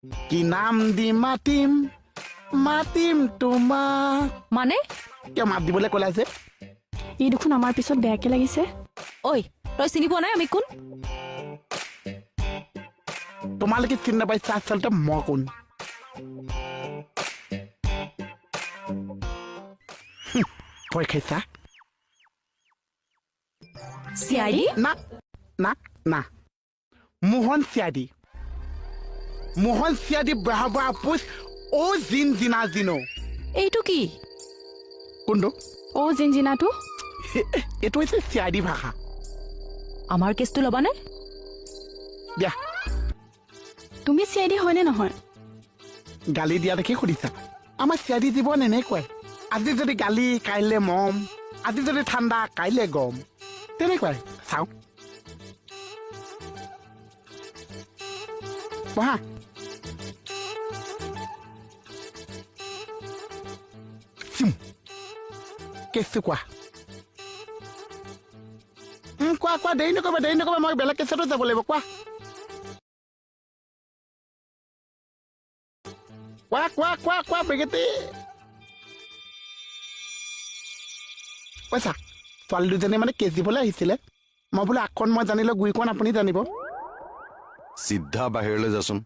কি নাম দি মাতিম মাতিম তোমাক মানে কিয় মাত দিবলৈ ক'লা যে ই দেখোন আমাৰ পিছত বেয়াকে লাগিছে ঐ তই চিনি পোৱা নাই আমি কোন তোমালোকে চিনি নাপাইছা আচলতে মই কোন ভয় খাইছা চিআইডি না না না মোহন চিয়াদি বহা বহা পুষ অ জিন জিনা জিনো এইটো কি কোনটো অ' জিনজিনাটো এইটো হৈছে চিয়াদি ভাষা আমাৰ কেছটো ল'বানে দিয়া তুমি চিআইডি হয়নে নহয় গালি দিয়া দেখি সুধিছা আমাৰ চিয়াদি জীৱন এনেকুৱাই আজি যদি গালি কাইলৈ মম আজি যদি ঠাণ্ডা কাইলৈ গৰম তেনেকুৱাই চাওঁ বহা কেছটো কোৱা কোৱা দেৰি নকৰিবা মই বেলেগ কেছতো যাব লাগিব কোৱা বেগেটি কৈছা ছোৱালী দুজনী মানে কেছ দিবলৈ আহিছিলে মই বোলো আগখন মই জানিলো গুৰিখন আপুনি জানিব চিধা বাহিৰলৈ যাচোন